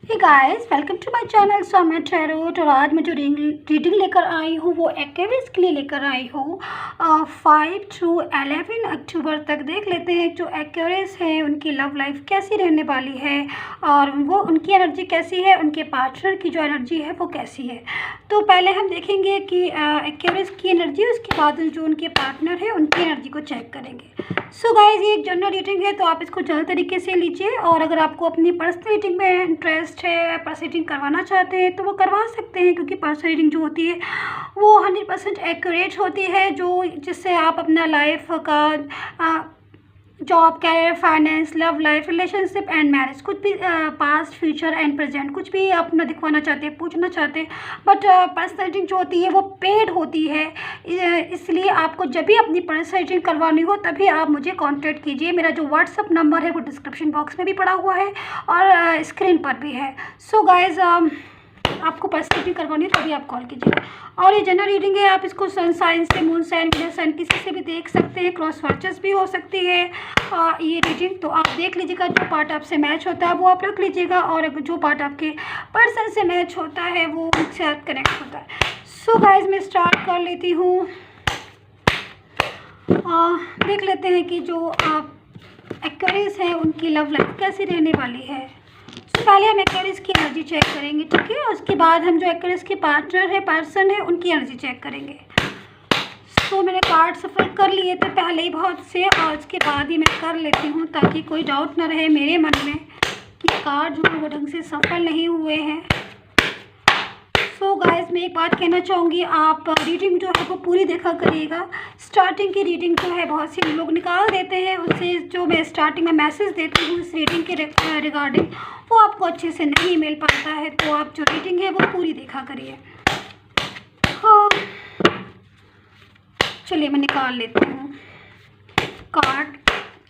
Hey guys, welcome to my channel Saumya tarot. और आज मैं जो रीडिंग लेकर आई हूँ वो एक्वेरियस के लिए लेकर आई हूँ 5 to 11 अक्टूबर तक। देख लेते हैं जो एक्वेरियस है उनकी लव लाइफ कैसी रहने वाली है और वो उनकी एनर्जी कैसी है, उनके पार्टनर की जो एनर्जी है वो कैसी है। तो पहले हम देखेंगे कि एक्वेरियस की एनर्जी, उसके बाद जो उनके पार्टनर है उनकी एनर्जी को चेक करेंगे। सो गाइस, ये एक जनरल रीडिंग है तो आप इसको जनरल तरीके से लीजिए। और अगर आपको अपनी पर्सनल रीडिंग में इंटरेस्ट है, पर्सनल रीडिंग करवाना चाहते हैं तो वो करवा सकते हैं, क्योंकि पर्सनल रीडिंग जो होती है वो 100% एक्यूरेट होती है, जो जिससे आप अपना लाइफ का job, career, finance, love life, relationship and marriage, कुछ भी पास्ट, फ्यूचर एंड प्रेजेंट, कुछ भी आप अपना दिखवाना चाहते हैं, पूछना चाहते हैं। बट पर्सनल रीडिंग जो होती है वो पेड होती है, इसलिए आपको जब भी अपनी पर्सनल रीडिंग करवानी हो तभी आप मुझे कांटेक्ट कीजिए। मेरा जो व्हाट्सअप नंबर है वो डिस्क्रिप्शन बॉक्स में भी पड़ा हुआ है और स्क्रीन पर भी है। सो गाइज, आपको पर्सनल रीडिंग करवानी है तभी आप कॉल कीजिए। और ये जनरल रीडिंग है, आप इसको सन साइन से, मून साइन, विलेज साइन किसी से भी देख सकते हैं। क्रॉस वर्चेस भी हो सकती है ये रीडिंग। तो आप देख लीजिएगा, जो पार्ट आपसे मैच होता है वो आप रख लीजिएगा, और जो पार्ट आपके पर्सन से मैच होता है वो उनसे आप कनेक्ट होता है। सो गाइज, मैं स्टार्ट कर लेती हूँ। देख लेते हैं कि जो एक्वेरियस है उनकी लव लाइफ कैसी रहने वाली है। तो पहले हम एक्वेरियस की एनर्जी चेक करेंगे, ठीक है। उसके बाद हम जो एक्वेरियस के पार्टनर है, पर्सन है, उनकी एनर्जी चेक करेंगे। तो मैंने कार्ड सफल कर लिए थे पहले ही बहुत से, और उसके बाद ही मैं कर लेती हूँ ताकि कोई डाउट ना रहे मेरे मन में कि कार्ड जो है वो ढंग से सफल नहीं हुए हैं। सो गाइस, मैं एक बात कहना चाहूँगी, आप रीडिंग जो है वो पूरी देखा करिएगा। स्टार्टिंग की रीडिंग जो है बहुत से लोग निकाल देते हैं, उससे जो मैं स्टार्टिंग में मैसेज देती हूँ इस रीडिंग के रिगार्डिंग वो आपको अच्छे से नहीं मिल पाता है। तो आप जो रीडिंग है वो पूरी देखा करिए। हाँ, चलिए मैं निकाल लेती हूँ कार्ड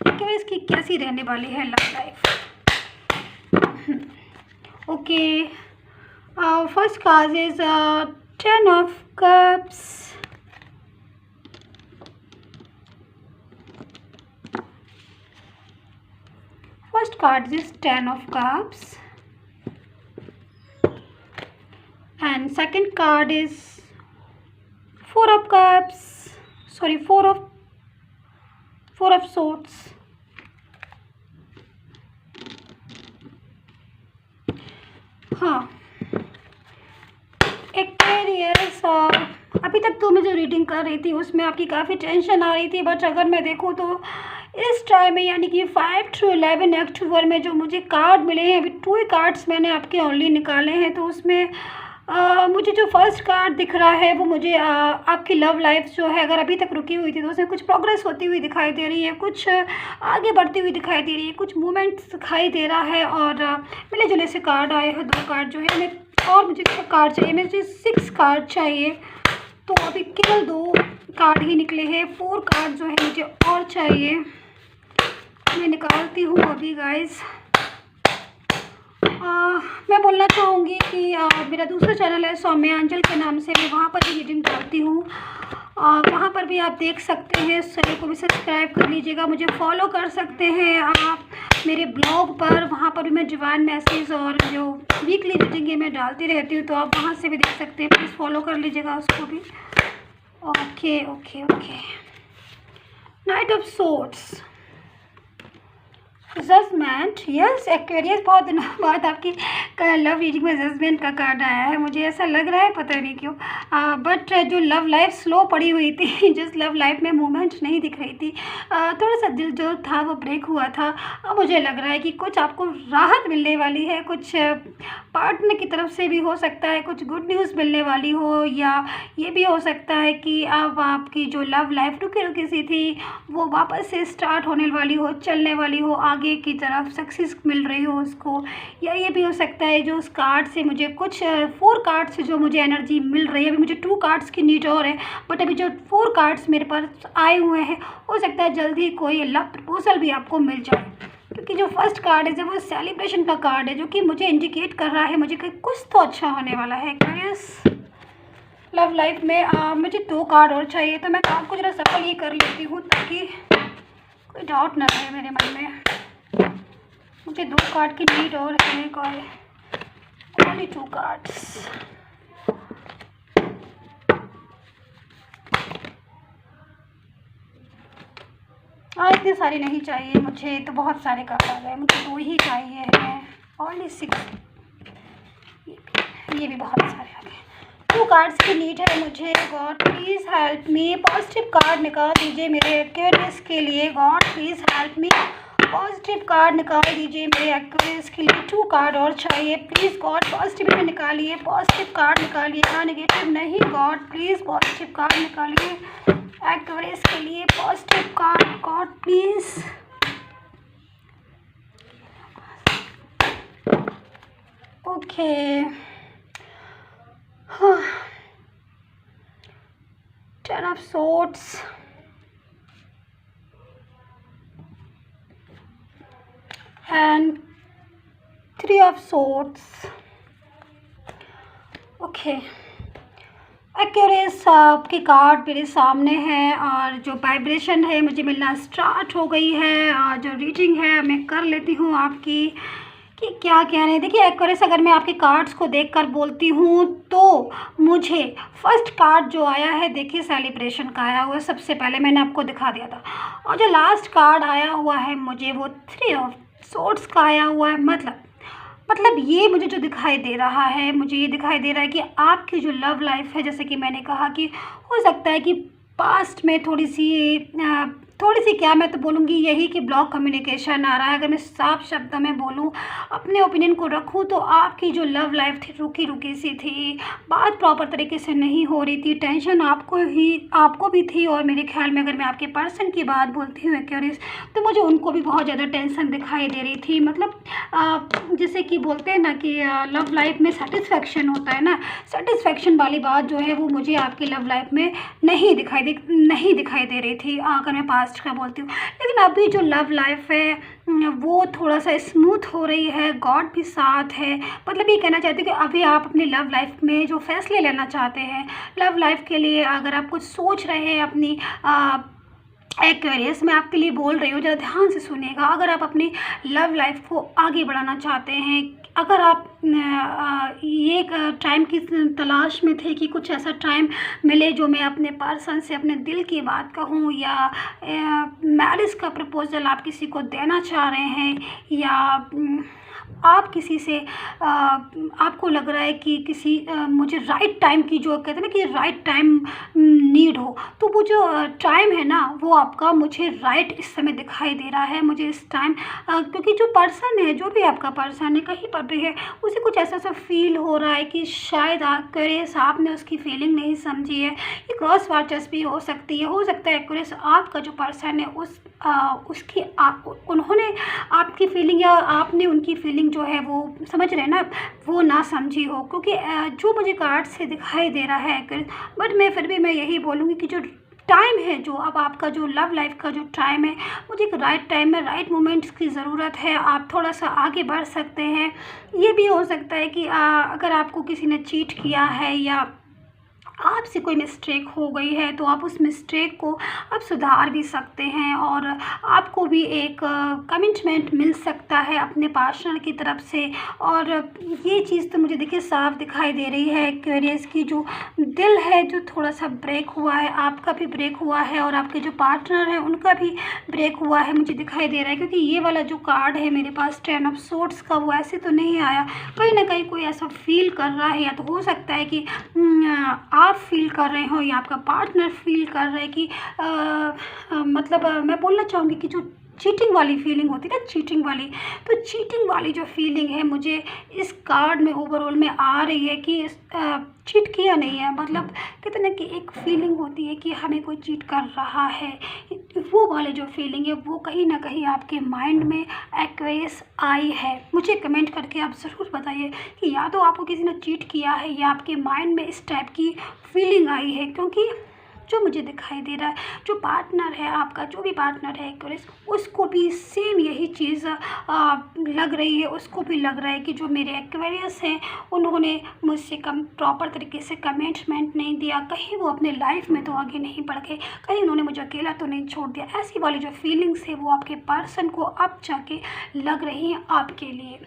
कि इसकी कैसी रहने वाली है love life. Okay, first card is Ten of Cups. First card is Ten of Cups, and second card is Four of Cups. Sorry, Four of Swords. हाँ, एक्वेरियस, अभी तक तो मैं जो रीडिंग कर रही थी उसमें आपकी काफ़ी टेंशन आ रही थी, बट अगर मैं देखूँ तो इस टाइम में यानी कि 5 to 11 अक्टूबर में जो मुझे कार्ड मिले हैं, अभी 2 ही कार्ड्स मैंने आपके ओनली निकाले हैं, तो उसमें मुझे जो फर्स्ट कार्ड दिख रहा है वो मुझे आपकी लव लाइफ जो है अगर अभी तक रुकी हुई थी तो उसमें कुछ प्रोग्रेस होती हुई दिखाई दे रही है, कुछ आगे बढ़ती हुई दिखाई दे रही है, कुछ मूवमेंट्स दिखाई दे रहा है। और मिले जुले से कार्ड आए हैं, 2 कार्ड जो है, और मुझे कार्ड चाहिए, मुझे 6 कार्ड चाहिए, तो अभी केवल 2 कार्ड ही निकले हैं। 4 कार्ड जो है मुझे और चाहिए, मैं निकालती हूँ अभी गाइस। मैं बोलना चाहूँगी कि मेरा दूसरा चैनल है सौम्यांचल के नाम से, मैं वहाँ पर भी रीडिंग करती हूँ, वहाँ पर भी आप देख सकते हैं। उस चैनल को भी सब्सक्राइब कर लीजिएगा, मुझे फॉलो कर सकते हैं आप मेरे ब्लॉग पर, वहाँ पर भी मैं डिवाइन मैसेज और जो वीकली रीडिंग है मैं डालती रहती हूँ, तो आप वहाँ से भी देख सकते हैं, प्लीज़ फॉलो कर लीजिएगा उसको भी। Okay okay okay, knight of swords, judgement. Yes Aquarius, बहुत दिनों बाद आपकी लव रीडिंग में जजमेंट का कार्ड आया है, मुझे ऐसा लग रहा है, पता नहीं क्यों। बट जो लव लाइफ स्लो पड़ी हुई थी, जिस लव लाइफ में मूवमेंट नहीं दिख रही थी, थोड़ा सा दिल जो था वो ब्रेक हुआ था, अब मुझे लग रहा है कि कुछ आपको राहत मिलने वाली है, कुछ पार्टनर की तरफ से भी हो सकता है, कुछ गुड न्यूज़ मिलने वाली हो, या ये भी हो सकता है कि अब आपकी जो लव लाइफ रुकी रुकी सी थी वो वापस से स्टार्ट होने वाली हो, चलने वाली हो, आगे की तरफ सक्सेस मिल रही हो उसको। या ये भी हो सकता है जो उस कार्ड से मुझे कुछ 4 कार्ड से जो मुझे एनर्जी मिल रही है, अभी मुझे 2 कार्ड्स की नीड और है, बट अभी जो 4 कार्ड्स मेरे पास आए हुए हैं, हो सकता है जल्दी कोई लव प्रपोजल भी आपको मिल जाए, क्योंकि जो फर्स्ट कार्ड है जब वो सेलिब्रेशन का कार्ड है, जो कि मुझे इंडिकेट कर रहा है मुझे कि कुछ तो अच्छा होने वाला है। एक्वेरियस लव लाइफ में मुझे 2 कार्ड और चाहिए, तो मैं कार्ड को जरा सफल ही कर लेती हूँ ताकि कोई डाउट ना रहे मेरे मन में। मुझे 2 कार्ड की नीड और है, कोई ओनली 2 कार्ड्स। इतनी सारी नहीं चाहिए मुझे, तो बहुत सारे कार्ड आ गए, मुझे 2 ही चाहिए हैं। ओनली 6। ये भी बहुत सारे आ गए। 2 कार्ड्स की नीड है मुझे। God please help me. Positive card निकाल दीजिए मेरे एक्वेरियस के लिए। God please help me. Positive card निकाल दीजिए मेरे एक्वेरियस के लिए। 2 कार्ड और चाहिए प्लीज़ गॉड। पॉजिटिव में निकालिए, पॉजिटिव कार्ड निकालिएगा, नेगेटिव नहीं। गॉड प्लीज़ पॉजिटिव कार्ड निकालिए एक्वेरियस के लिए। Positive card God please. Okay, 10 of swords, and 3 of swords. Okay, Accuris आपके कार्ड मेरे सामने है और जो वाइब्रेशन है मुझे मिलना स्टार्ट हो गई है और जो रीडिंग है मैं कर लेती हूँ आपकी कि क्या कह रहे हैं। देखिए एक्यूरेस, अगर मैं आपके कार्ड्स को देखकर बोलती हूँ तो मुझे फर्स्ट कार्ड जो आया है, देखिए सेलिब्रेशन का आया हुआ है, सबसे पहले मैंने आपको दिखा दिया था। और जो लास्ट कार्ड आया हुआ है मुझे वो 3 ऑफ सोर्ड्स का आया हुआ है। मतलब ये मुझे जो दिखाई दे रहा है, मुझे ये दिखाई दे रहा है कि आपकी जो लव लाइफ है, जैसे कि मैंने कहा कि हो सकता है कि पास्ट में थोड़ी सी क्या मैं तो बोलूँगी यही कि ब्लॉक कम्युनिकेशन आ रहा है। अगर मैं साफ शब्दों में बोलूँ, अपने ओपिनियन को रखूँ, तो आपकी जो लव लाइफ थी रुकी सी थी, बात प्रॉपर तरीके से नहीं हो रही थी, टेंशन आपको भी थी। और मेरे ख्याल में अगर मैं आपके पर्सन की बात बोलती हूँ एक्यूरेस, तो मुझे उनको भी बहुत ज़्यादा टेंशन दिखाई दे रही थी। मतलब जैसे कि बोलते हैं ना कि लव लाइफ में सेटिस्फेक्शन होता है ना, सेटिस्फेक्शन वाली बात जो है वो मुझे आपकी लव लाइफ में नहीं दिखाई दे रही थी अगर मैं पास्ट का बोलती हूँ। लेकिन अभी जो लव लाइफ है वो थोड़ा सा स्मूथ हो रही है, गॉड भी साथ है। मतलब ये कहना चाहती हूँ कि अभी आप अपनी लव लाइफ में जो फैसले लेना चाहते हैं, लव लाइफ के लिए अगर आप कुछ सोच रहे हैं अपनी एक्वेरियस, मैं आपके लिए बोल रही हूँ, ज़रा ध्यान से सुनिएगा। अगर आप अपनी लव लाइफ को आगे बढ़ाना चाहते हैं, अगर आप ये टाइम की तलाश में थे कि कुछ ऐसा टाइम मिले जो मैं अपने पर्सन से अपने दिल की बात कहूँ, या मैरिज का प्रपोजल आप किसी को देना चाह रहे हैं, या आप किसी से आपको लग रहा है कि मुझे राइट टाइम की, जो कहते हैं ना कि राइट टाइम नीड हो, तो वो जो टाइम है ना वो आपका मुझे राइट इस समय दिखाई दे रहा है। मुझे इस टाइम क्योंकि जो पर्सन है, जो भी आपका पर्सन है, कहीं पर भी है, उसे कुछ ऐसा फील हो रहा है कि शायद एक्यूरेस आपने उसकी फीलिंग नहीं समझी है। ये क्रॉस वाचर्स भी हो सकती है। हो सकता है एक्यूरेस आपका जो पर्सन है उन्होंने आपकी फीलिंग या आपने उनकी फीलिंग जो है वो समझ रहे हैं ना, वो ना समझी हो। क्योंकि जो मुझे कार्ड से दिखाई दे रहा है, बट फिर भी मैं यही बोलूँगी कि जो टाइम है, जो अब आपका जो लव लाइफ का जो टाइम है, मुझे एक राइट टाइम में राइट मोमेंट्स की ज़रूरत है। आप थोड़ा सा आगे बढ़ सकते हैं। ये भी हो सकता है कि अगर आपको किसी ने चीट किया है या आपसे कोई मिस्टेक हो गई है, तो आप उस मिस्टेक को आप सुधार भी सकते हैं और आपको भी एक कमिटमेंट मिल सकता है अपने पार्टनर की तरफ से। और ये चीज़ तो मुझे देखिए साफ दिखाई दे रही है एक्वेरियस की जो दिल है जो थोड़ा सा ब्रेक हुआ है, आपका भी ब्रेक हुआ है और आपके जो पार्टनर है उनका भी ब्रेक हुआ है, मुझे दिखाई दे रहा है। क्योंकि ये वाला जो कार्ड है मेरे पास 10 ऑफ सोर्ड्स का, वो ऐसे तो नहीं आया, कहीं ना कहीं कोई ऐसा फील कर रहा है। या तो हो सकता है कि आप फील कर रहे हो या आपका पार्टनर फील कर रहा है कि मतलब मैं बोलना चाहूँगी कि जो चीटिंग वाली फीलिंग होती है ना, चीटिंग वाली, तो चीटिंग वाली जो फीलिंग है मुझे इस कार्ड में ओवरऑल में आ रही है कि चीट किया नहीं है। मतलब कहते ना कि एक फीलिंग होती है कि हमें कोई चीट कर रहा है, वो वाली जो फीलिंग है वो कहीं ना कहीं आपके माइंड में एक्वेरियस आई है। मुझे कमेंट करके आप ज़रूर बताइए कि या तो आपको किसी ने चीट किया है या आपके माइंड में इस टाइप की फीलिंग आई है। क्योंकि जो मुझे दिखाई दे रहा है, जो पार्टनर है आपका, जो भी पार्टनर है एक्वेरियस, उसको भी सेम यही चीज़ लग रही है। उसको भी लग रहा है कि जो मेरे एक्वेरियस हैं उन्होंने मुझसे प्रॉपर तरीके से कमिटमेंट नहीं दिया, कहीं वो अपने लाइफ में तो आगे नहीं बढ़ गए, कहीं उन्होंने मुझे अकेला तो नहीं छोड़ दिया। ऐसी वाली जो फीलिंग्स है वो आपके पर्सन को अब जाके लग रही हैं आपके लिए।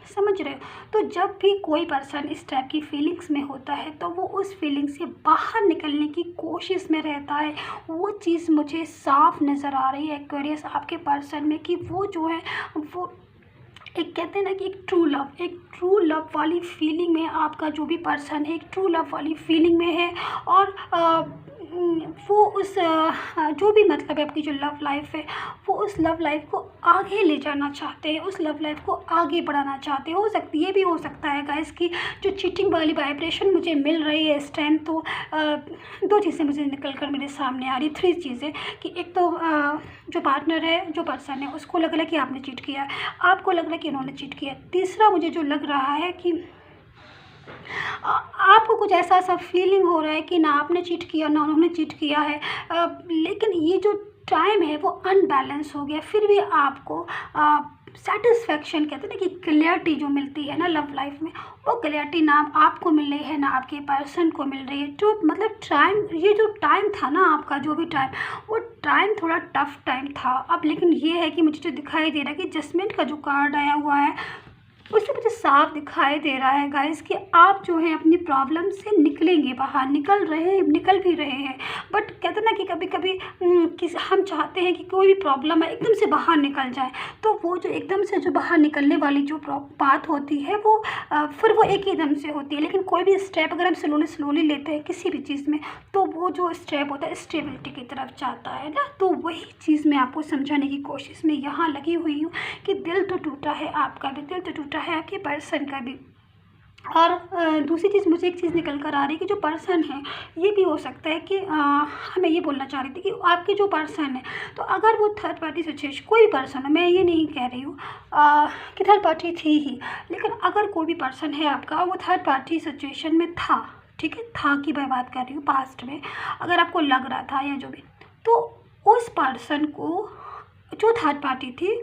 समझ रहे हो? तो जब भी कोई पर्सन इस टाइप की फीलिंग्स में होता है तो वो उस फीलिंग से बाहर निकलने की कोशिश में रहता है। वो चीज़ मुझे साफ नज़र आ रही है एक्वेरियस आपके पर्सन में, कि वो जो है वो एक कहते हैं ना कि एक ट्रू लव वाली फीलिंग में आपका जो भी पर्सन है, एक ट्रू लव वाली फीलिंग में है। और वो उस जो भी मतलब है आपकी जो लव लाइफ है, वो उस लव लाइफ को आगे ले जाना चाहते हैं, उस लव लाइफ को आगे बढ़ाना चाहते हैं। हो सकती ये भी हो सकता है गाइस कि जो चीटिंग वाली वाइब्रेशन मुझे मिल रही है इस टाइम, तो दो चीज़ें मुझे निकल कर मेरे सामने आ रही, थ्री चीज़ें, कि एक तो जो पार्टनर है, जो पर्सन है, उसको लग रहा है कि आपने चीट किया है, आपको लग रहा है कि उन्होंने चीट किया। तीसरा मुझे जो लग रहा है कि आपको कुछ ऐसा फीलिंग हो रहा है कि ना आपने चीट किया ना उन्होंने चीट किया है, लेकिन ये जो टाइम है वो अनबैलेंस हो गया। फिर भी आपको सेटिस्फेक्शन कहते हैं ना कि क्लियरिटी जो मिलती है ना लव लाइफ में, वो क्लियरिटी ना आपको मिल रही है ना आपके पर्सन को मिल रही है। जो मतलब टाइम, ये जो टाइम था ना आपका, जो भी टाइम, वो टाइम थोड़ा टफ टाइम था। अब लेकिन ये है कि मुझे जो दिखाई दे रहा है कि जजमेंट का जो कार्ड आया हुआ है, उससे मुझे साफ दिखाई दे रहा है गाइस कि आप जो है अपनी प्रॉब्लम से निकलेंगे बाहर, निकल भी रहे हैं। बट कहते हैं ना कि कभी कभी हम चाहते हैं कि कोई भी प्रॉब्लम है एकदम से बाहर निकल जाए, तो वो जो एकदम से जो बाहर निकलने वाली जो बात होती है वो फिर वो एक ही दम से होती है। लेकिन कोई भी स्टेप अगर हम स्लोली लेते हैं किसी भी चीज़ में, तो वो जो स्टेप होता है स्टेबिलिटी की तरफ जाता है ना। तो वही चीज़ मैं आपको समझाने की कोशिश में यहाँ लगी हुई हूँ कि दिल तो टूटा है, आपका भी दिल तो टूटा है, आपके पर्सन का भी। और दूसरी चीज़, मुझे एक चीज़ निकल कर आ रही है कि जो पर्सन है, ये भी हो सकता है कि मैं ये बोलना चाह रही थी कि आपके जो पर्सन है, तो अगर वो थर्ड पार्टी सिचुएशन, कोई भी पर्सन हो, मैं ये नहीं कह रही हूँ कि थर्ड पार्टी थी ही, लेकिन अगर कोई भी पर्सन है आपका, वो थर्ड पार्टी सिचुएशन में था, ठीक है, था की मैं बात कर रही हूँ, पास्ट में अगर आपको लग रहा था या जो भी, तो उस पर्सन को जो थर्ड पार्टी थी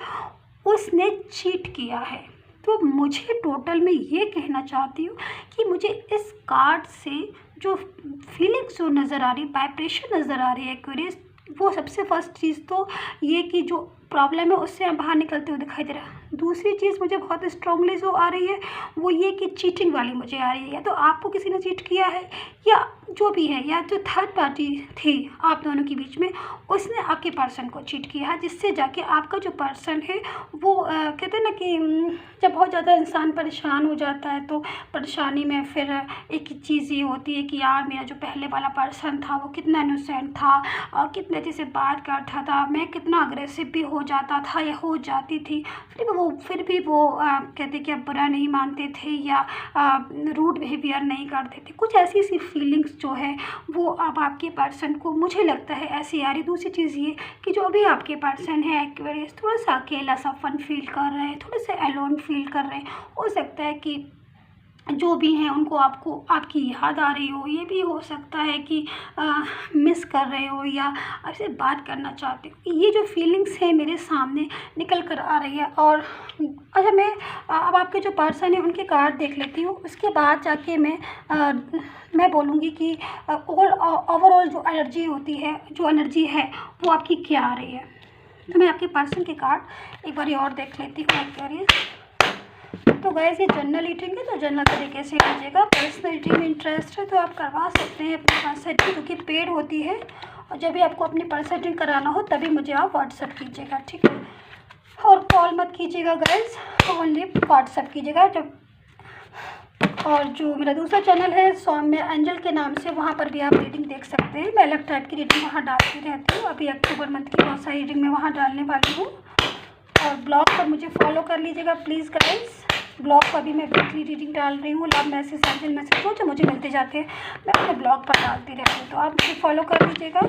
उसने चीट किया है। तो मुझे टोटल में ये कहना चाहती हूँ कि मुझे इस कार्ड से जो फीलिंग्स जो नज़र आ रही, वाइब्रेशन नज़र आ रही है एक्वेरियस, वो सबसे फर्स्ट चीज़ तो ये कि जो प्रॉब्लम है उससे हम बाहर निकलते हुए दिखाई दे रहा है। दूसरी चीज़ मुझे बहुत स्ट्रांगली जो आ रही है वो ये कि चीटिंग वाली मुझे आ रही है, या तो आपको किसी ने चीट किया है, या जो भी है, या जो थर्ड पार्टी थी आप दोनों के बीच में, उसने आपके पर्सन को चीट किया है, जिससे जाके आपका जो पर्सन है वो कहते हैं ना कि जब बहुत ज़्यादा इंसान परेशान हो जाता है, तो परेशानी में फिर एक ही चीज़ ये होती है कि यार मेरा जो पहले वाला पर्सन था वो कितना इनोसेंट था और कितने अच्छे से बात करता था, मैं कितना अग्रेसिव भी हो जाता था या हो जाती थी, फिर भी वो कहते कि अब बुरा नहीं मानते थे या रूड बिहेवियर नहीं करते थे। कुछ ऐसी सी फीलिंग्स जो है वो अब आपके पर्सन को मुझे लगता है ऐसी आ रही। दूसरी चीज़ ये कि जो अभी आपके पर्सन है एक्वेरियस, थोड़ा सा अकेला सा फन फील कर रहे हैं, थोड़े से अलोन फील कर रहे हैं। हो सकता है कि जो भी हैं उनको आपकी याद आ रही हो, ये भी हो सकता है कि मिस कर रहे हो या आपसे बात करना चाहते हो। ये जो फीलिंग्स है मेरे सामने निकल कर आ रही है। और अच्छा, मैं अब आपके जो पर्सन है उनके कार्ड देख लेती हूँ, उसके बाद जाके मैं बोलूँगी कि ओवरऑल जो एनर्जी होती है, जो एनर्जी है वो आपकी क्या आ रही है। तो मैं आपके पर्सन के कार्ड एक बार और देख लेती हूँ एक्वेरियस। तो गाइस ये जनरल रीडिंग है, तो जनरल तरीके से लीजिएगा। पर्सनल रीडिंग में इंटरेस्ट है तो आप करवा सकते हैं अपनी पर्सनल रीडिंग, जो कि पेड होती है। और जब भी आपको अपनी पर्सनल रीडिंग कराना हो तभी मुझे आप व्हाट्सअप कीजिएगा, ठीक है। और कॉल मत कीजिएगा गाइस, ओनली व्हाट्सअप कीजिएगा। जब और जो मेरा दूसरा चैनल है सौम्या एंजल के नाम से, वहाँ पर भी आप रीडिंग देख सकते हैं। मैं अलग टाइप की रीडिंग वहाँ डालती रहती हूँ। अभी अक्टूबर मंथ की बहुत सारी रीडिंग मैं वहाँ डालने वाली हूँ। और ब्लॉग पर मुझे फॉलो कर लीजिएगा प्लीज़ गाइस। ब्लॉग पर भी मैं वीकली रीडिंग डाल रही हूँ। लव मैसेज, एंजल मैसेज जो मुझे मिलते जाते हैं मैं अपने ब्लॉग पर डालती रहती हूँ, तो आप मुझे फॉलो कर लीजिएगा।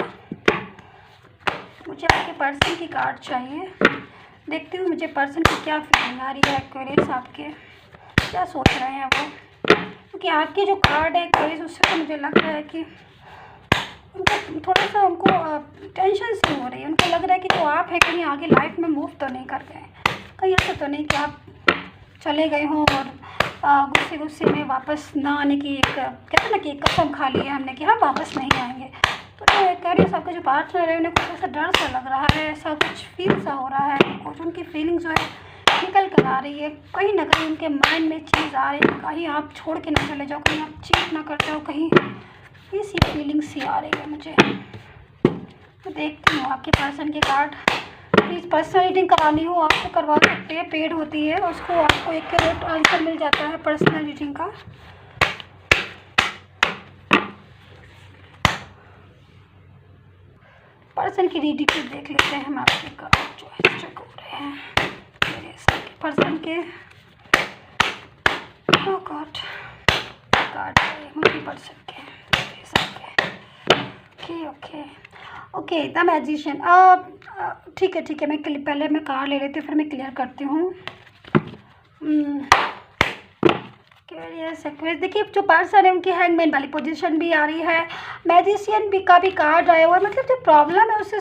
मुझे आपके पर्सन की कार्ड चाहिए, देखती हूँ मुझे पर्सन की क्या फीलिंग आ रही है एक्वेरियस, आपके क्या सोच रहे हैं वो। क्योंकि आपके जो कार्ड है एक्वेरियस, उससे तो मुझे लग रहा है कि उनको थोड़ा सा टेंशन सी हो रही है। उनको लग रहा है कि जो आप है कहीं आगे लाइफ में मूव तो नहीं कर गए, कहीं ऐसा तो नहीं कि आप चले गए हों और गुस्से में वापस ना आने की एक कहते हैं ना कि एक कसम खा ली है हमने कि हाँ वापस नहीं आएंगे। तो कह रही हूँ आपका जो पार्टनर है उन्हें कुछ ऐसा डर सा लग रहा है, ऐसा कुछ फील सा हो रहा है, कुछ उनकी फीलिंग जो है निकल कर आ रही है। कहीं ना कहीं उनके माइंड में चीज़ आ रही है, कहीं आप छोड़ के ना चले जाओ, कहीं आप चीट ना कर जाओ, कहीं ऐसी फीलिंग सी आ रही है मुझे। तो देखती हूँ आपके पर्सन के कार्ड। प्लीज़ पर्सनल रीडिंग करानी हो आपको करवा सकते हैं, पेड होती है, उसको आपको एक्यूरेट आंसर मिल जाता है पर्सनल रीडिंग का। पर्सन की रीडिंग को देख लेते हैं हम आपके कार्ड जो है चेक हो रहे हैं मेरे सबके पर्सन के। ओ गॉड, कार्ड मुझे पर्सन के मेरे सबके। Okay okay okay, the magician. ठीक है मैं पहले मैं कार्ड ले लेती हूँ, फिर मैं क्लियर करती हूँ। देखिए जो पर्सन है उनकी हैंगमैन वाली पोजीशन भी आ रही है, मैजिशियन भी का भी कार्ड आया हुआ है। मतलब जो प्रॉब्लम है उससे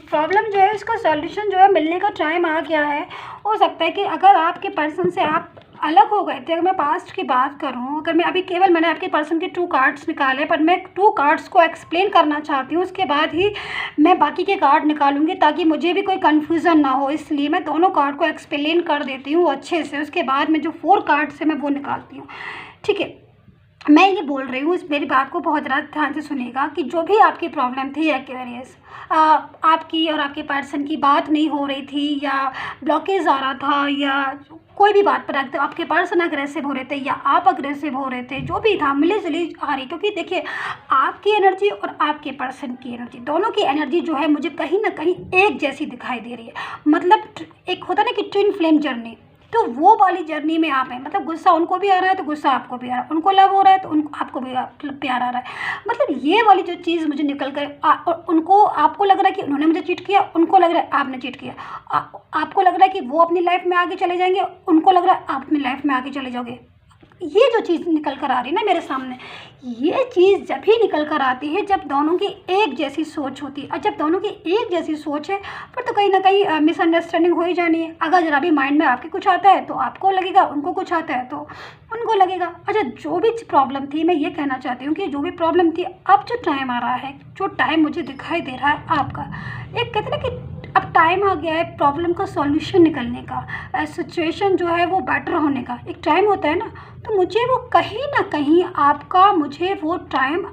प्रॉब्लम जो है उसका सॉल्यूशन जो है मिलने का टाइम आ गया है। हो सकता है कि अगर आपके पर्सन से आप अलग हो गए थे, अगर मैं पास्ट की बात करूं, अगर मैं अभी केवल मैंने आपके पर्सन के 2 कार्ड्स निकाले, पर मैं 2 कार्ड्स को एक्सप्लेन करना चाहती हूँ, उसके बाद ही मैं बाकी के कार्ड निकालूंगी ताकि मुझे भी कोई कन्फ्यूज़न ना हो। इसलिए मैं दोनों कार्ड को एक्सप्लेन कर देती हूँ अच्छे से, उसके बाद में जो 4 कार्ड्स है मैं वो निकालती हूँ। ठीक है, मैं ये बोल रही हूँ, मेरी बात को बहुत ज़्यादा ध्यान से सुनिएगा कि जो भी आपकी प्रॉब्लम थी एक्वेरियस, आपकी और आपके पर्सन की बात नहीं हो रही थी, या ब्लॉकेज आ रहा था, या कोई भी बात पर आपके पर्सन अग्रेसिव हो रहे थे या आप अग्रेसिव हो रहे थे, जो भी था मिली जुली आ रही। क्योंकि देखिए आपकी एनर्जी और आपके पर्सन की एनर्जी, दोनों की एनर्जी जो है मुझे कहीं ना कहीं एक जैसी दिखाई दे रही है। मतलब एक होता ना कि ट्विन फ्लेम जर्नी, तो वो वाली जर्नी में आप हैं। मतलब गुस्सा उनको भी आ रहा है तो गुस्सा आपको भी आ रहा है, उनको लव हो रहा है तो उनको आपको भी प्यार आ रहा है। मतलब ये वाली जो चीज़ मुझे निकल कर और उनको आपको लग रहा है कि उन्होंने मुझे चीट किया, उनको लग रहा है आपने चीट किया। आपको लग रहा है कि वो अपनी लाइफ में आगे चले जाएंगे, उनको लग रहा है आप अपनी लाइफ में आगे चले जाओगे। ये जो चीज़ निकल कर आ रही है ना मेरे सामने, ये चीज़ जब ही निकल कर आती है जब दोनों की एक जैसी सोच होती है। और जब दोनों की एक जैसी सोच है फिर तो कहीं ना कहीं मिसअंडरस्टैंडिंग हो ही जानी है। अगर जरा भी माइंड में आपके कुछ आता है तो आपको लगेगा, उनको कुछ आता है तो उनको लगेगा। अच्छा, जो भी प्रॉब्लम थी, मैं ये कहना चाहती हूँ कि जो भी प्रॉब्लम थी, अब जो टाइम आ रहा है, जो टाइम मुझे दिखाई दे रहा है आपका, एक कहते हैं ना कि अब टाइम आ गया है प्रॉब्लम का सॉल्यूशन निकलने का, सिचुएशन जो है वो बेटर होने का एक टाइम होता है ना। तो मुझे वो कहीं ना कहीं आपका मुझे वो टाइम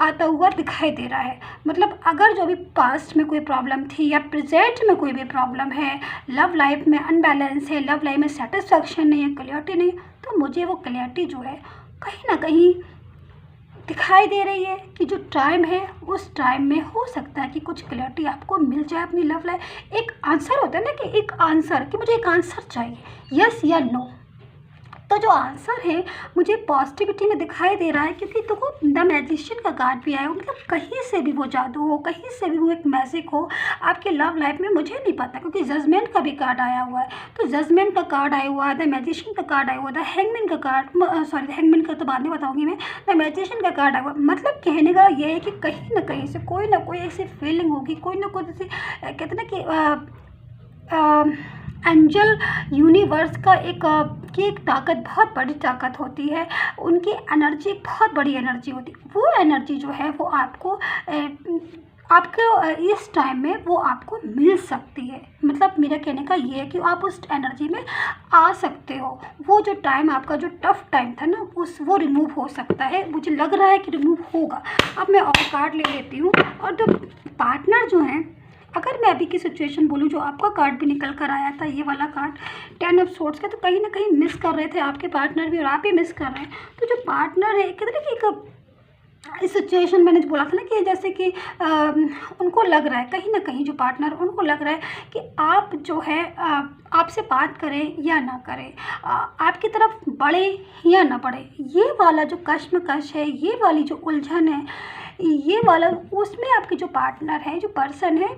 आता हुआ दिखाई दे रहा है। मतलब अगर जो भी पास्ट में कोई प्रॉब्लम थी या प्रेजेंट में कोई भी प्रॉब्लम है, लव लाइफ में अनबैलेंस है, लव लाइफ में सेटिस्फैक्शन नहीं है, क्लियरिटी नहीं, तो मुझे वो क्लियरिटी जो है कहीं ना कहीं दिखाई दे रही है कि जो टाइम है उस टाइम में हो सकता है कि कुछ क्लैरिटी आपको मिल जाए अपनी लव लाइफ। एक आंसर होता है ना कि एक आंसर, कि मुझे एक आंसर चाहिए यस या नो। तो जो आंसर है मुझे पॉजिटिविटी में दिखाई दे रहा है, क्योंकि तो वो द मैजिशियन का कार्ड भी आया हो। मतलब कहीं से भी वो जादू हो, कहीं से भी वो एक मैजिक हो आपके लव लाइफ में, मुझे नहीं पता। क्योंकि जजमेंट का भी कार्ड आया हुआ है, तो जजमेंट का कार्ड आया हुआ है, द मैजिशियन का कार्ड आया हुआ है, द हैंगमैन का कार्ड, सॉरी हैंगमैन का तो बाद में बताऊंगी मैं, द मैजिशियन का कार्ड आया हुआ है। मतलब कहने का ये है कि कहीं ना कहीं से कोई ना कोई ऐसी फीलिंग होगी, कोई ना कोई ऐसी कहते ना कि एंजल यूनिवर्स का की एक ताकत, बहुत बड़ी ताकत होती है। उनकी एनर्जी एक बहुत बड़ी एनर्जी होती है। वो एनर्जी जो है वो आपको इस टाइम में वो आपको मिल सकती है। मतलब मेरा कहने का ये है कि आप उस एनर्जी में आ सकते हो। वो जो टाइम आपका जो टफ टाइम था ना वो रिमूव हो सकता है, मुझे लग रहा है कि रिमूव होगा। अब मैं और कार्ड ले लेती हूँ। और जो पार्टनर जो हैं, अगर मैं अभी की सिचुएशन बोलूँ, जो आपका कार्ड भी निकल कर आया था, ये वाला कार्ड 10 ऑफ सोर्ड्स का, तो कहीं ना कहीं मिस कर रहे थे आपके पार्टनर भी और आप भी मिस कर रहे हैं। तो जो पार्टनर है, कहते हैं कि इस सिचुएशन मैंने जो बोला था ना कि जैसे कि उनको लग रहा है कहीं ना कहीं, जो पार्टनर उनको लग रहा है कि आप जो है आपसे बात करें या ना करें, आपकी तरफ बढ़े या ना बढ़े। ये वाला जो कश्मकश है, ये वाली जो उलझन है, ये वाला, उसमें आपके जो पार्टनर है, जो पर्सन है,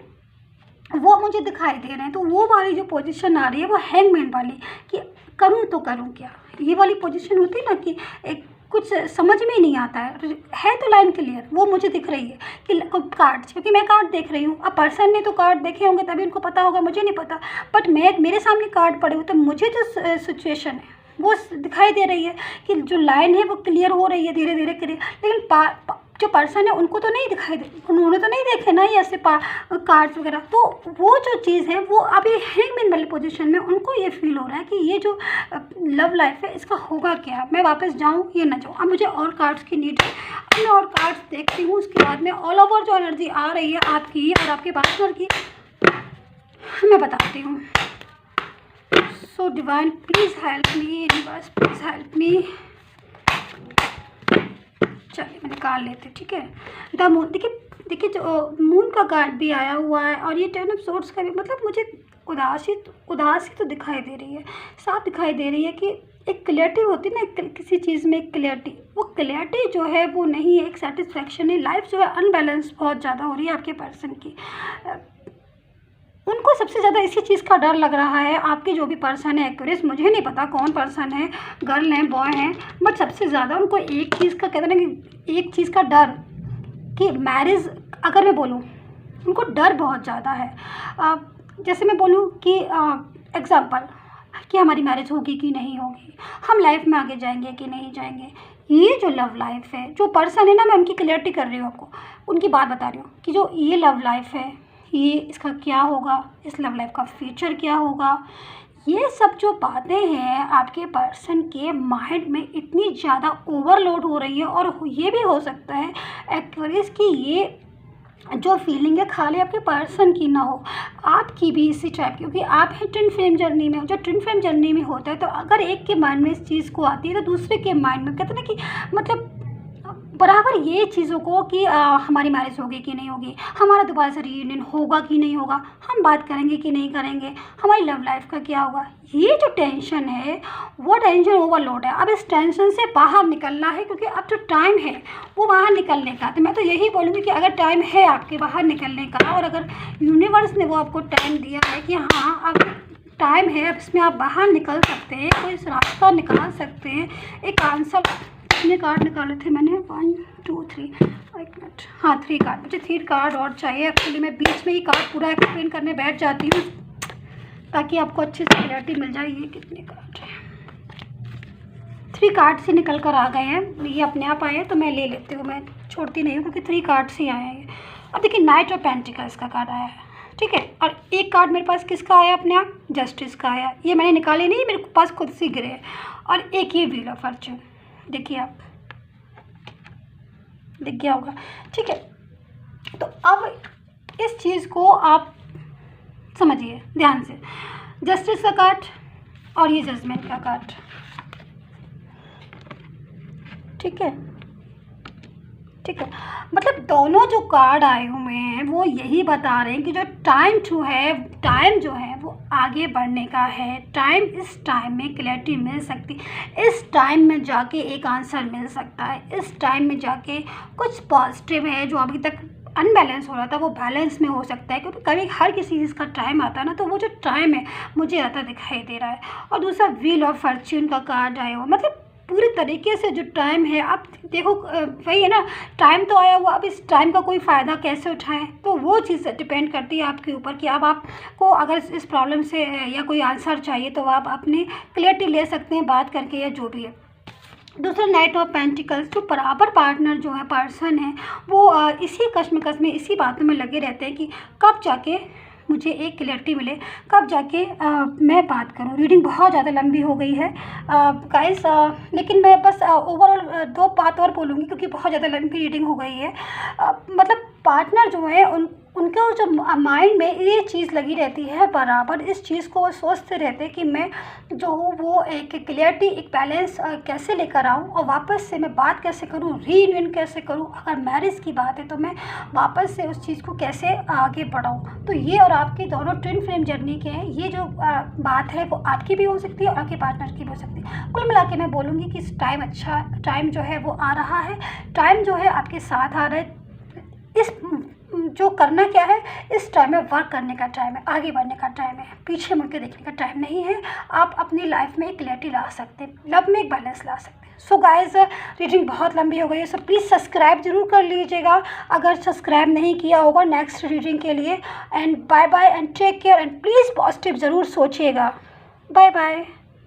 वो मुझे दिखाई दे रहे हैं। तो वो वाली जो पोजीशन आ रही है वो हैंगमैन वाली, कि करूँ तो करूँ क्या। ये वाली पोजीशन होती है ना कि एक कुछ समझ में ही नहीं आता है तो लाइन क्लियर, वो मुझे दिख रही है कि कार्ड्स, क्योंकि मैं कार्ड देख रही हूँ। अब पर्सन ने तो कार्ड देखे होंगे तभी उनको पता होगा, मुझे नहीं पता। बट मेरे सामने कार्ड पड़े हुए, तो मुझे जो सिचुएशन है वो दिखाई दे रही है कि जो लाइन है वो क्लियर हो रही है धीरे धीरे क्लियर। लेकिन जो पर्सन है उनको तो नहीं दिखाई दे, उन्होंने तो नहीं देखे ना ये ऐसे कार्ड्स वगैरह। तो वो जो चीज़ है वो अभी हैंगमैन वाली पोजीशन में उनको ये फील हो रहा है कि ये जो लव लाइफ है इसका होगा क्या, मैं वापस जाऊँ या ना जाऊँ। अब मुझे और कार्ड्स की नीड है, अब मैं और कार्ड्स देखती हूँ, उसके बाद में ऑल ओवर जो एनर्जी आ रही है आपकी और आपके पार्टनर की मैं बताती हूँ। So divine please help me, universe please help me. चलिए मैं निकाल लेते, ठीक है। द मून, देखिए जो मून का कार्ड भी आया हुआ है और ये 10 ऑफ सोर्ड्स का भी, मतलब मुझे उदासी तो दिखाई दे रही है, साफ दिखाई दे रही है कि एक क्लैरिटी होती है ना किसी चीज़ में, एक क्लैरिटी, वो क्लैरिटी जो है वो नहीं है, एक सेटिस्फैक्शन है। लाइफ जो है अनबैलेंस बहुत ज़्यादा हो रही है आपके पर्सन की। उनको सबसे ज़्यादा इसी चीज़ का डर लग रहा है, आपके जो भी पर्सन है एक्वेरियस, मुझे नहीं पता कौन पर्सन है, गर्ल हैं बॉय हैं, बट सबसे ज़्यादा उनको एक चीज़ का कहते हैं ना कि एक चीज़ का डर कि मैरिज, अगर मैं बोलूँ उनको डर बहुत ज़्यादा है। जैसे मैं बोलूँ कि एग्ज़ाम्पल कि हमारी मैरिज होगी कि नहीं होगी, हम लाइफ में आगे जाएंगे कि नहीं जाएंगे। ये जो लव लाइफ है, जो पर्सन है ना, मैं उनकी क्लियरिटी कर रही हूँ आपको, उनकी बात बता रही हूँ कि जो ये लव लाइफ है, ये इसका क्या होगा, इस लव लाइफ का फ्यूचर क्या होगा। ये सब जो बातें हैं आपके पर्सन के माइंड में इतनी ज़्यादा ओवरलोड हो रही है। और ये भी हो सकता है एक्वेरियस की ये जो फीलिंग है खाली आपके पर्सन की ना हो, आपकी भी इसी टाइप, क्योंकि आप हैं ट्विन फ्लेम जर्नी में। जो ट्विन फ्लेम जर्नी में होता है तो अगर एक के माइंड में इस चीज़ को आती है तो दूसरे के माइंड में कहते हैं ना कि मतलब बराबर ये चीज़ों को कि हमारी मैरिज होगी कि नहीं होगी, हमारा दोबारा से रीयूनियन होगा कि नहीं होगा, हम बात करेंगे कि नहीं करेंगे, हमारी लव लाइफ का क्या होगा। ये जो टेंशन है वो टेंशन ओवरलोड है। अब इस टेंशन से बाहर निकलना है, क्योंकि अब जो टाइम है वो बाहर निकलने का। तो मैं तो यही बोलूँगी कि अगर टाइम है आपके बाहर निकलने का, और अगर यूनिवर्स ने वो आपको टाइम दिया है कि हाँ अब टाइम है, अब इसमें आप बाहर निकल सकते हैं, कोई रास्ता निकाल सकते हैं, एक आंसर। कितने कार्ड निकाले थे मैंने, 1 2 3, एक मिनट, हाँ 3 कार्ड, मुझे 3 कार्ड और चाहिए। एक्चुअली मैं बीच में ही कार्ड पूरा एक्सप्लेन करने बैठ जाती हूँ ताकि आपको अच्छे से क्लैरिटी मिल जाए। ये कितने कार्ड हैं, 3 कार्ड से निकल कर आ गए हैं, ये अपने आप आए हैं तो मैं ले लेती हूँ, मैं छोड़ती नहीं हूँ क्योंकि 3 कार्ड से आए हैं। अब देखिए नाइट ऑफ पेंटिकल्स का कार्ड आया है, ठीक है, और एक कार्ड मेरे पास किसका आया, अपने आप जस्टिस का आया। ये मैंने निकाले नहीं, मेरे पास खुद से गिरे हैं। और एक ये व्हील ऑफ फॉर्च्यून, देखिए आप दिख गया होगा, ठीक है। तो अब इस चीज़ को आप समझिए ध्यान से, जस्टिस का कार्ड और ये जजमेंट का कार्ड, ठीक है, ठीक है। मतलब दोनों जो कार्ड आए हुए हैं वो यही बता रहे हैं कि जो टाइम जो है वो आगे बढ़ने का है। टाइम, इस टाइम में क्लैरिटी मिल सकती, इस टाइम में जाके एक आंसर मिल सकता है, इस टाइम में जाके कुछ पॉजिटिव है जो अभी तक अनबैलेंस हो रहा था वो बैलेंस में हो सकता है। क्योंकि कभी हर किसी चीज़ का टाइम आता है ना, तो वो जो टाइम है मुझे आता दिखाई दे रहा है। और दूसरा व्हील ऑफ फॉर्च्यून का कार्ड आया हुआ, मतलब पूरी तरीके से जो टाइम है, आप देखो वही है ना, टाइम तो आया हुआ, अब इस टाइम का कोई फ़ायदा कैसे उठाएं, तो वो चीज़ डिपेंड करती है आपके ऊपर कि अब आपको अगर इस प्रॉब्लम से या कोई आंसर चाहिए तो आप अपनी क्लियरिटी ले सकते हैं बात करके या जो भी है। दूसरा नाइट ऑफ पेंटिकल्स, जो बराबर पार्टनर जो है पर्सन है वो इसी कश्मकश में, इसी बातों में लगे रहते हैं कि कब जाके मुझे एक क्लैरिटी मिले, कब जाके मैं बात करूं। रीडिंग बहुत ज़्यादा लंबी हो गई है गाइस, लेकिन मैं बस ओवरऑल 2 बात और बोलूँगी क्योंकि बहुत ज़्यादा लंबी रीडिंग हो गई है। मतलब पार्टनर जो है उनका जो माइंड में ये चीज़ लगी रहती है, बराबर इस चीज़ को सोचते रहते हैं कि मैं जो हूँ वो एक क्लियरिटी, एक बैलेंस कैसे लेकर आऊँ और वापस से मैं बात कैसे करूँ, रीयूनियन कैसे करूँ। अगर मैरिज की बात है तो मैं वापस से उस चीज़ को कैसे आगे बढ़ाऊँ। तो ये और आपके दोनों ट्विन फ्लेम जर्नी के हैं। ये जो बात है वो आपकी भी हो सकती है और आपके पार्टनर की भी हो सकती है। कुल मिला के मैं बोलूँगी कि टाइम, अच्छा टाइम जो है वो आ रहा है, टाइम जो है आपके साथ आ रहा है। इस जो करना क्या है, इस टाइम में वर्क करने का टाइम है, आगे बढ़ने का टाइम है, पीछे मुड़ के देखने का टाइम नहीं है। आप अपनी लाइफ में एक क्लैरिटी ला सकते हैं, लव में एक बैलेंस ला सकते हैं। सो गाइज, रीडिंग बहुत लंबी हो गई है, सो प्लीज़ सब्सक्राइब जरूर कर लीजिएगा अगर सब्सक्राइब नहीं किया होगा नेक्स्ट रीडिंग के लिए। And bye bye and take care and please positive ज़रूर सोचिएगा। Bye bye.